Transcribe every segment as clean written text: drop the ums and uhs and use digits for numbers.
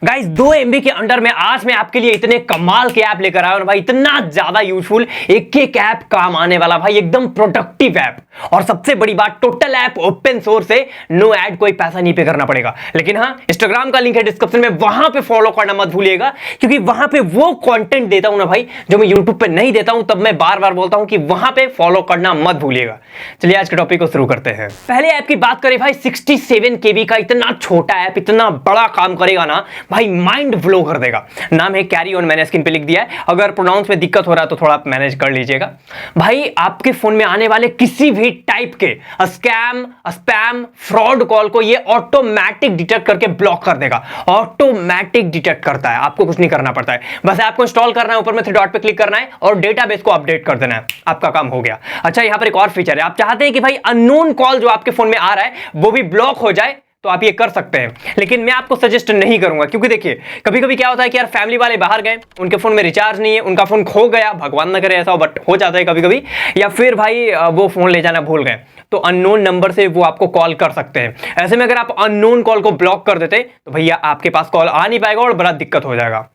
Guys 2 MB के under में आज मैं आपके लिए इतने कमाल के ऐप लेकर आया हूं भाई, इतना ज्यादा यूजफुल, एक एक ऐप काम आने वाला भाई, एकदम प्रोडक्टिव ऐप। और सबसे बड़ी बात, टोटल ऐप ओपन सोर्स है, नो ऐड, कोई पैसा नहीं पे करना पड़ेगा। लेकिन हाँ, इंस्टाग्राम का लिंक है डिस्क्रिप्शन में, वहां पे फॉलो करना मत भूलिएगा, क्योंकि वहां पे वो कंटेंट देता हूं ना भाई जो मैं यूट्यूब पे नहीं देता हूं। तब मैं बार बार बोलता हूं कि वहां पे फॉलो करना मत भूलिएगा। चलिए आज के टॉपिक को शुरू करते हैं। पहले ऐप की बात करें भाई, 67 KB का इतना छोटा ऐप इतना बड़ा काम करेगा ना भाई, माइंड ब्लो कर देगा। नाम है कैरी ऑन, मैंने स्क्रीन पे लिख दिया है, अगर प्रोनाउंस में दिक्कत हो रहा है तो थोड़ा आप मैनेज कर लीजिएगा। भाई आपके फोन में आने वाले किसी भी टाइप के स्कैम, स्पैम, फ्रॉड कॉल को ये ऑटोमेटिक डिटेक्ट करके ब्लॉक कर देगा। ऑटोमेटिक डिटेक्ट करता है, आपको कुछ नहीं करना पड़ता है, बस आपको इंस्टॉल करना है, ऊपर में 3 डॉट पे क्लिक करना है और डेटाबेस को अपडेट कर देना है, आपका काम हो गया। अच्छा, यहां पर एक और फीचर है, आप चाहते हैं कि भाई अननोन कॉल जो आपके फोन में आ रहा है वो भी ब्लॉक हो जाए तो आप ये कर सकते हैं, लेकिन मैं आपको सजेस्ट नहीं करूंगा, क्योंकि देखिए कभी कभी क्या होता है कि यार फैमिली वाले बाहर गए, उनके फोन में रिचार्ज नहीं है, उनका फोन खो गया, भगवान ना करे ऐसा हो, बट हो जाता है कभी कभी, या फिर भाई वो फोन ले जाना भूल गए, तो अननोन नंबर से वो आपको कॉल कर सकते हैं। ऐसे में अगर आप अननोन कॉल को ब्लॉक कर देते तो भैया आपके पास कॉल आ नहीं पाएगा और बड़ा दिक्कत हो जाएगा।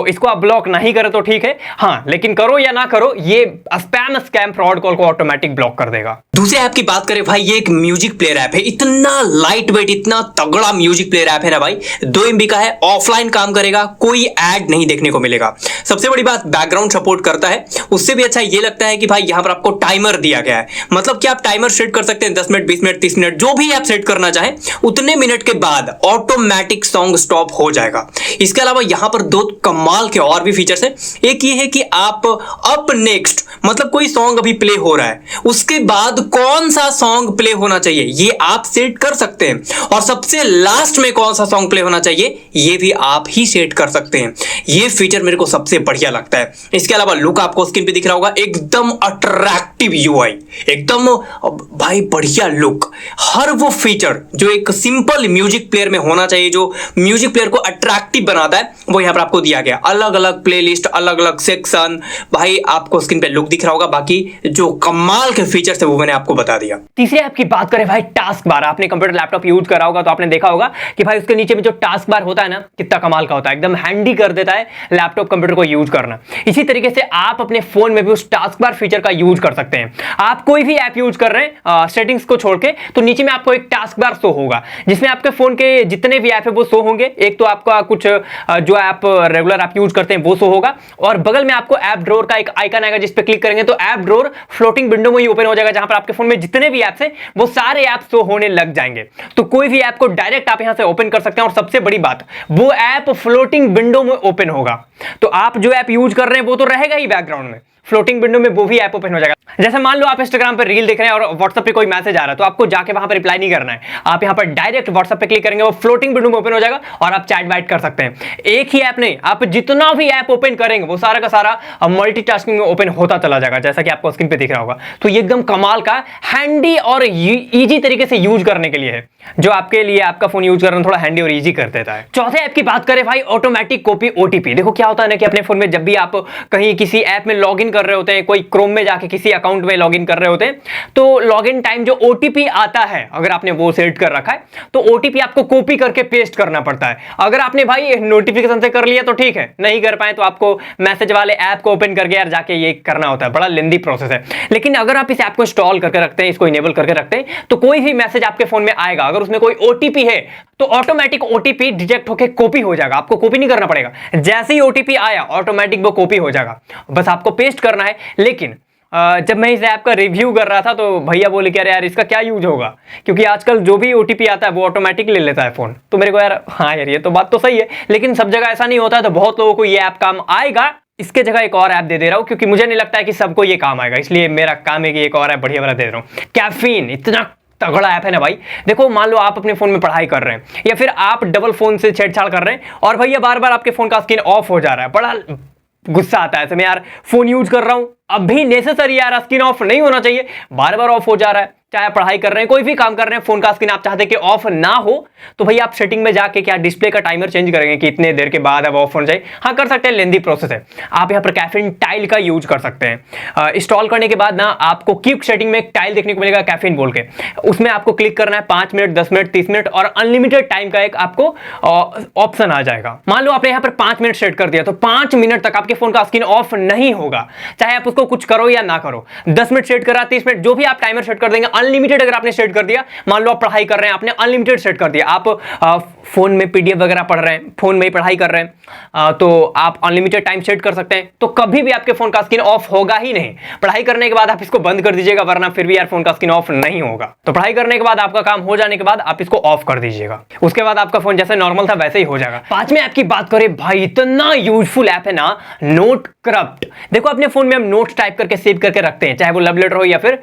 इसको आप ब्लॉक नहीं करें तो ठीक है, हाँ, लेकिन करो या ना करो, ये स्पैम, स्कैम, फ्रॉड कॉल को ऑटोमेटिक ब्लॉक कर देगा। दूसरे ऐप की बात करें भाई, ये एक म्यूजिक प्लेयर ऐप है, इतना लाइट वेट, इतना तगड़ा म्यूजिक प्लेयर ऐप है ना भाई, 2 MB का है, ऑफलाइन काम करेगा, कोई ऐड नहीं देखने को मिलेगा। सबसे बड़ी बात, बैकग्राउंड सपोर्ट करता है। उससे भी अच्छा ये लगता है कि भाई यहां पर आपको टाइमर दिया गया है, मतलब कि आप टाइमर सेट कर सकते हैं 10 मिनट, 20 मिनट, 30 मिनट, जो भी आप सेट करना चाहें, उतने मिनट के बाद ऑटोमेटिक सॉन्ग स्टॉप हो जाएगा। इसके अलावा यहां पर 2 कमाल के और भी फीचर्स हैं। एक ये है कि आप अप नेक्स्ट, मतलब कोई सॉन्ग अभी प्ले हो रहा है, उसके बाद कौन सा सॉन्ग प्ले होना चाहिए ये आप सेट कर सकते हैं, और सबसे लास्ट में कौन सा सॉन्ग प्ले होना चाहिए ये भी आप ही सेट कर सकते हैं। ये फीचर मेरे को सबसे बढ़िया लगता है। इसके अलावा लुक आपको स्क्रीन पे दिख रहा होगा, एकदम अट्रैक्टिव UI, एकदम भाई बढ़िया लुक। हर वो फीचर जो एक सिंपल म्यूजिक प्लेयर में होना चाहिए, जो म्यूजिक प्लेयर को अट्रैक्टिव बनाता है, वो यहां पर आपको दिया गया। अलग अलग प्लेलिस्ट, अलग अलग सेक्शन, भाई आपको स्क्रीन पे लुक दिख रहा होगा। बाकी जो कमाल के फीचर्स है वो मैंने आपको बता दिया। तीसरे ऐप की बात करें भाई, टास्क बार। आपने कंप्यूटर लैपटॉप यूज करा होगा तो आपने देखा होगा कि भाई उसके नीचे में जो टास्क बार होता है ना, कितना कमाल का होता है, एकदम हैंडी कर देता है लैपटॉप कंप्यूटर को यूज करना। इसी तरीके से आप अपने फोन में भी उस टास्क बार फीचर का यूज कर सकते हैं। आप कोई भी ऐप यूज कर रहे हैं सेटिंग्स को छोड़ के, तो नीचे में आपको एक टास्क बार शो होगा, जिसमें आपके फोन के जितने भी ऐप है वो शो होंगे। एक तो आपका कुछ जो ऐप रेगुलर आप यूज करते हैं वो शो होगा, और बगल में आपको ऐप ड्रॉअर का एक आइकन आएगा, जिस पे क्लिक करेंगे तो ऐप ड्रॉअर फ्लोटिंग विंडो में ही ओपन हो जाएगा, जहां पर आपके फोन में जितने भी ऐप्स हैं वो सारे ऐप शो होने लग जाएंगे। तो कोई भी ऐप को डायरेक्ट आप यहां से ओपन कर सकते हैं, और सबसे बड़ी बात, वो ऐप फ्लोटिंग विंडो में ओपन होगा। तो आप जो ऐप यूज कर रहे हैं वो तो रहेगा ही बैकग्राउंड में, फ्लोटिंग विंडो में वो भी ऐप ओपन हो जाएगा। जैसे मान लो आप इंस्टाग्राम पर रील देख रहे हैं और व्हाट्सएप पे कोई मैसेज आ रहा है, तो आपको जाके वहां पर रिप्लाई नहीं करना है, आप यहां पर डायरेक्ट व्हाट्सएप पे क्लिक करेंगे, वो फ्लोटिंग विंडो में ओपन हो जाएगा और आप चैट वाइट कर सकते हैं। एक ही ऐप नहीं, आप जितना भी ऐप ओपन करेंगे वो सारा का सारा मल्टीटास्किंग में ओपन होता चला जाएगा, जैसा कि आपको स्क्रीन पे दिख रहा होगा। तो ये एकदम कमाल का, हैंडी और इजी तरीके से यूज करने के लिए है, जो आपके लिए आपका फोन यूज करना थोड़ा हैंडी और इजी कर देता है। चौथे ऐप की बात करें भाई, ऑटोमेटिक कॉपी OTP। देखो क्या होता है ना कि अपने फोन में जब भी आप कहीं किसी ऐप में लॉगिन कर रहे होते हैं, कोई क्रोम में जाके किसी अकाउंट में लॉगिन कर रहे होते हैं, तो लॉगिन टाइम जो OTP आता है, अगर आपने वो सेट कर रखा है तो OTP आपको कॉपी करके पेस्ट करना पड़ता है। अगर आपने भाई नोटिफिकेशन से कर लिया तो ठीक है, नहीं कर पाए तो आपको मैसेज वाले ऐप को ओपन करके यार जाके ये करना होता है, बड़ा लेंदी प्रोसेस है। लेकिन अगर आप इस ऐप को इंस्टॉल करके रखते हैं, इसको इनेबल करके रखते हैं, तो कोई भी मैसेज आपके फोन में आएगा, अगर उसमें कोई OTP है तो ऑटोमेटिक OTP डिटेक्ट होकर कॉपी हो जाएगा, आपको कॉपी नहीं करना पड़ेगा। जैसे ही OTP आया ऑटोमेटिक वो कॉपी हो जाएगा, बस आपको पेस्ट करना है। लेकिन जब मैं इस ऐप का रिव्यू कर रहा था तो भैया बोले कि अरे यार इसका क्या यूज होगा, क्योंकि आजकल जो भी OTP आता है वो ऑटोमेटिक ले लेता है फोन। तो मेरे को यार हाँ यार ये तो बात तो सही है, लेकिन सब जगह ऐसा नहीं होता है, तो बहुत लोगों को ये ऐप काम आएगा। इसके जगह एक और ऐप दे रहा हूं, क्योंकि मुझे नहीं लगता है कि सबको ये काम आएगा, इसलिए मेरा काम है कि एक और ऐप बढ़िया वाला दे रहा हूं। कैफीन इतना तगड़ा ऐप है ना भाई। देखो मान लो आप अपने फोन में पढ़ाई कर रहे हैं, या फिर आप डबल फोन से छेड़छाड़ कर रहे हैं, और भैया बार बार आपके फोन का स्क्रीन ऑफ हो जा रहा है, बड़ा गुस्सा आता है ऐसे में, यार फोन यूज कर रहा हूं अभी नेसेसरी यार, स्क्रीन ऑफ नहीं होना चाहिए, बार बार ऑफ हो जा रहा है। चाहे आप पढ़ाई कर रहे हैं, कोई भी काम कर रहे हैं, फोन का स्क्रीन आप चाहते हैं कि ऑफ ना हो, तो भैया आप सेटिंग में जाके क्या डिस्प्ले का टाइमर चेंज करेंगे कि इतने देर के बाद अब ऑफ होना चाहिए। हाँ कर सकते हैं, लेंदी प्रोसेस है। आप यहाँ पर कैफीन टाइल का यूज कर सकते हैं। इंस्टॉल करने के बाद ना आपको क्विक सेटिंग में एक टाइल देखने को मिलेगा कैफीन बोल के, उसमें आपको क्लिक करना है। 5 मिनट, 10 मिनट, 30 मिनट और अनलिमिटेड टाइम का एक आपको ऑप्शन आ जाएगा। मान लो आपने यहाँ पर 5 मिनट सेट कर दिया, तो 5 मिनट तक आपके फोन का स्क्रीन ऑफ नहीं होगा, चाहे आप उसको कुछ करो या ना करो। 10 मिनट सेट करा, 30 मिनट, जो भी आप टाइमर सेट कर देंगे, अनलिमिटेड अगर आपने सेट कर दिया, मान लो आप पढ़ाई कर रहे हैं, आपने अनलिमिटेड सेट कर दिया, आप फोन में पीडीएफ वगैरह पढ़ रहे हैं, फोन में ही पढ़ाई कर रहे हैं, तो आप अनलिमिटेड टाइम सेट कर सकते हैं, तो कभी भी आपके फोन का स्क्रीन ऑफ होगा ही नहीं। पढ़ाई करने के बाद आप इसको बंद कर दीजिएगा, वरना फिर भी यार फोन का स्क्रीन ऑफ नहीं होगा। तो पढ़ाई करने के बाद, आपका काम हो जाने के बाद आप इसको ऑफ कर दीजिएगा, उसके बाद आपका फोन जैसे नॉर्मल था वैसे ही हो जाएगा। पांचवें ऐप की बात करें भाई, इतना यूजफुल ऐप है ना, नोट करप्ट। देखो अपने फोन में हम नोट्स टाइप करके सेव करके रखते हैं, चाहे वो लव लेटर हो या फिर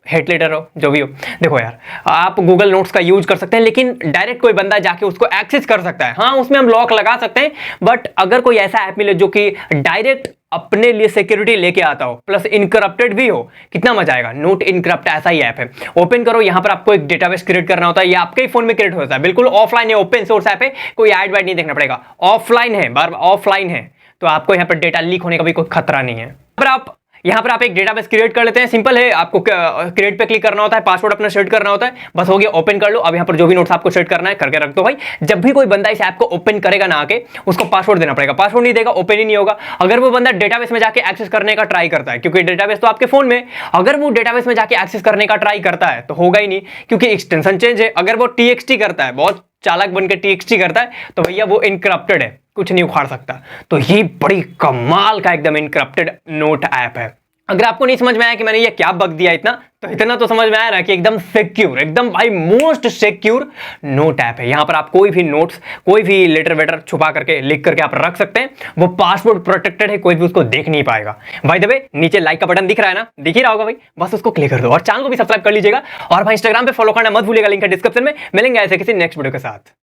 हेट लेटर हो, जो भी हो। देखो यार, आप गूगल नोट्स का यूज कर सकते हैं, लेकिन डायरेक्ट कोई बंदा जाके उसको एक्सेस कर सकता है। हाँ उसमें हम लॉक लगा सकते हैं, बट अगर कोई ऐसा ऐप मिले जो कि डायरेक्ट अपने लिए सिक्योरिटी लेके आता हो, प्लस इनकरप्टेड भी हो, कितना मजा आएगा। नोट इनकरप्ट ऐसा ही ऐप है। ओपन करो, यहाँ पर आपको एक डेटाबेस क्रिएट करना होता है, ये आपके ही फोन में क्रिएट होता है, बिल्कुल ऑफलाइन है, ओपन सोर्स ऐप है, कोई ऐड वाइड नहीं देखना पड़ेगा, ऑफलाइन है, बार ऑफलाइन है, तो आपको यहाँ पर डेटा लीक होने का भी कोई खतरा नहीं है। यहाँ पर आप एक डेटाबेस क्रिएट कर लेते हैं, सिंपल है, आपको क्रिएट पे क्लिक करना होता है, पासवर्ड अपना सेट करना होता है, बस हो गया, ओपन कर लो। अब यहाँ पर जो भी नोट्स आपको सेट करना है करके रख दो भाई। जब भी कोई बंदा इस ऐप को ओपन करेगा ना आके, उसको पासवर्ड देना पड़ेगा, पासवर्ड नहीं देगा ओपन ही नहीं होगा। अगर वो बंदा डेटाबेस में जाके एक्सेस करने का ट्राई करता है, क्योंकि डेटाबेस तो आपके फोन में, अगर वो डेटाबेस में जाके एक्सेस करने का ट्राई करता है तो होगा ही नहीं, क्योंकि एक्सटेंशन चेंज है। अगर वो टीएक्सटी करता है, बहुत चालाक बनकर टीएक्सटी करता है, तो भैया वो इनकरप्टेड है, कुछ नहीं उखाड़ सकता। तो ये बड़ी कमाल का एकदम इनकरप्टेड नोट ऐप है। अगर आपको नहीं समझ में आया कि मैंने ये क्या बग दिया इतना, तो इतना तो समझ में आया ना कि एकदम सिक्योर, एकदम भाई मोस्ट सिक्योर नोट ऐप है। यहां पर आप कोई भी नोट्स, कोई भी लेटर वेटर छुपा करके, लिख करके आप रख सकते हैं, वो पासवर्ड प्रोटेक्टेड है, कोई भी उसको देख नहीं पाएगा। बाय द वे, नीचे लाइक का बटन दिख रहा है ना, दिख ही रहा होगा भाई, बस उसको क्लिक कर दो और चैनल को भी सब्सक्राइब कर लीजिएगा। और भाई इंस्टाग्राम पे फॉलो करना मत भूलिएगा, लिंक है डिस्क्रिप्शन में। मिलेंगे ऐसे किसी नेक्स्ट वीडियो के साथ।